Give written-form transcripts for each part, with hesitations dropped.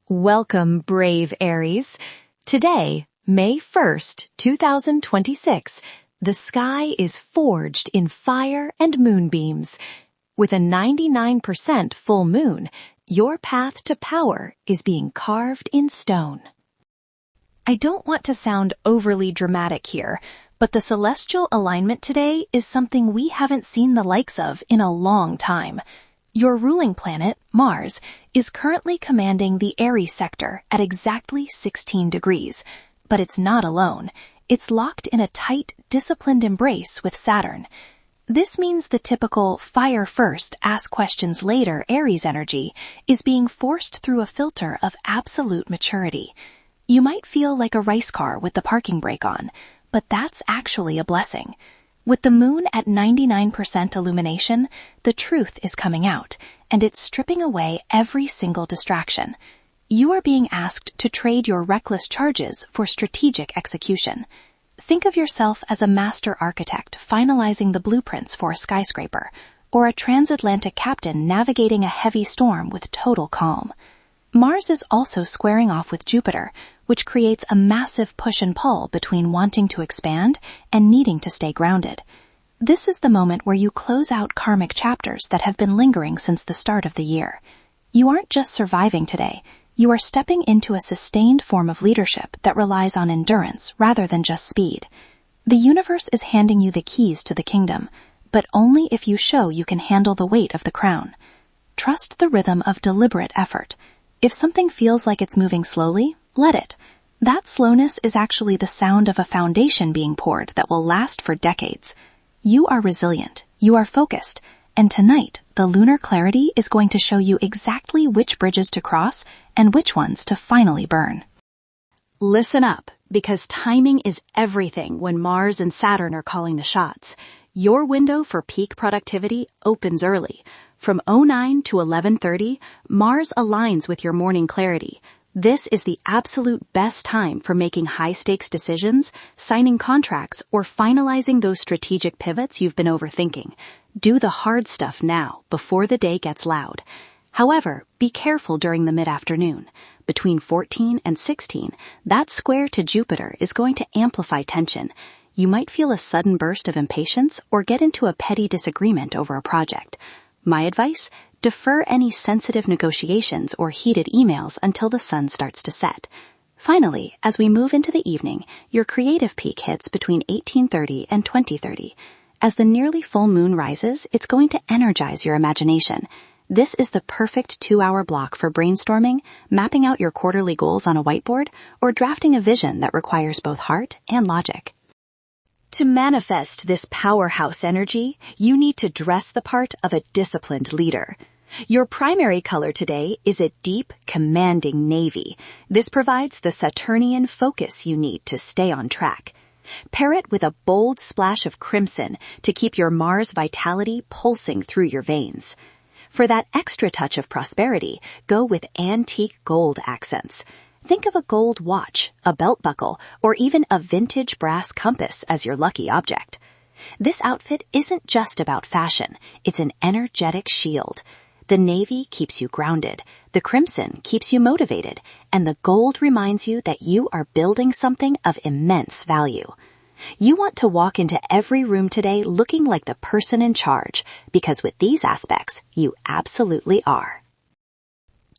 Welcome, brave Aries. Today, May 1st, 2026, the sky is forged in fire and moonbeams. With a 99% full moon, your path to power is being carved in stone. I don't want to sound overly dramatic here, but the celestial alignment today is something we haven't seen the likes of in a long time. Your ruling planet, Mars, is currently commanding the Aries sector at exactly 16 degrees. But it's not alone. It's locked in a tight, disciplined embrace with Saturn. This means the typical fire first, ask questions later Aries energy is being forced through a filter of absolute maturity. You might feel like a race car with the parking brake on, but that's actually a blessing. With the moon at 99% illumination, the truth is coming out, and it's stripping away every single distraction. You are being asked to trade your reckless charges for strategic execution. Think of yourself as a master architect finalizing the blueprints for a skyscraper, or a transatlantic captain navigating a heavy storm with total calm. Mars is also squaring off with Jupiter, which creates a massive push and pull between wanting to expand and needing to stay grounded. This is the moment where you close out karmic chapters that have been lingering since the start of the year. You aren't just surviving today, you are stepping into a sustained form of leadership that relies on endurance rather than just speed. The universe is handing you the keys to the kingdom, but only if you show you can handle the weight of the crown. Trust the rhythm of deliberate effort. If something feels like it's moving slowly, let it. That slowness is actually the sound of a foundation being poured that will last for decades. You are resilient, you are focused, and tonight, the lunar clarity is going to show you exactly which bridges to cross and which ones to finally burn. Listen up, because timing is everything when Mars and Saturn are calling the shots. Your window for peak productivity opens early. From 09 to 11:30, Mars aligns with your morning clarity. This is the absolute best time for making high-stakes decisions, signing contracts, or finalizing those strategic pivots you've been overthinking. Do the hard stuff now, before the day gets loud. However, be careful during the mid-afternoon. Between 14 and 16, that square to Jupiter is going to amplify tension. You might feel a sudden burst of impatience or get into a petty disagreement over a project. My advice? Defer any sensitive negotiations or heated emails until the sun starts to set. Finally, as we move into the evening, your creative peak hits between 18:30 and 20:30. As the nearly full moon rises, it's going to energize your imagination. This is the perfect 2-hour block for brainstorming, mapping out your quarterly goals on a whiteboard, or drafting a vision that requires both heart and logic. To manifest this powerhouse energy, you need to dress the part of a disciplined leader. Your primary color today is a deep, commanding navy. This provides the Saturnian focus you need to stay on track. Pair it with a bold splash of crimson to keep your Mars vitality pulsing through your veins. For that extra touch of prosperity, go with antique gold accents. Think of a gold watch, a belt buckle, or even a vintage brass compass as your lucky object. This outfit isn't just about fashion, it's an energetic shield. The navy keeps you grounded, the crimson keeps you motivated, and the gold reminds you that you are building something of immense value. You want to walk into every room today looking like the person in charge, because with these aspects, you absolutely are.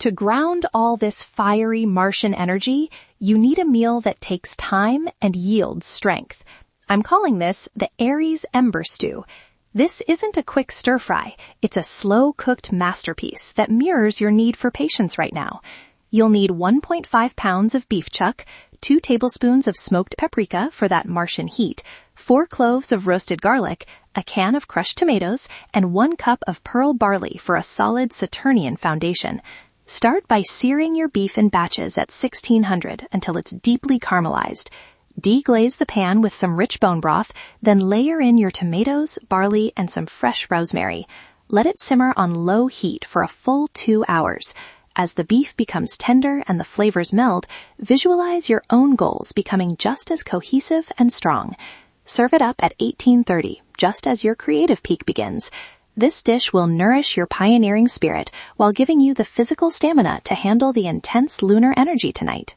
To ground all this fiery Martian energy, you need a meal that takes time and yields strength. I'm calling this the Aries Ember Stew. This isn't a quick stir-fry. It's a slow-cooked masterpiece that mirrors your need for patience right now. You'll need 1.5 pounds of beef chuck, 2 tablespoons of smoked paprika for that Martian heat, 4 cloves of roasted garlic, a can of crushed tomatoes, and 1 cup of pearl barley for a solid Saturnian foundation. Start by searing your beef in batches at 1600 until it's deeply caramelized. Deglaze the pan with some rich bone broth, then layer in your tomatoes, barley, and some fresh rosemary. Let it simmer on low heat for a full 2 hours. As the beef becomes tender and the flavors meld, visualize your own goals becoming just as cohesive and strong. Serve it up at 18:30, just as your creative peak begins. This dish will nourish your pioneering spirit while giving you the physical stamina to handle the intense lunar energy tonight.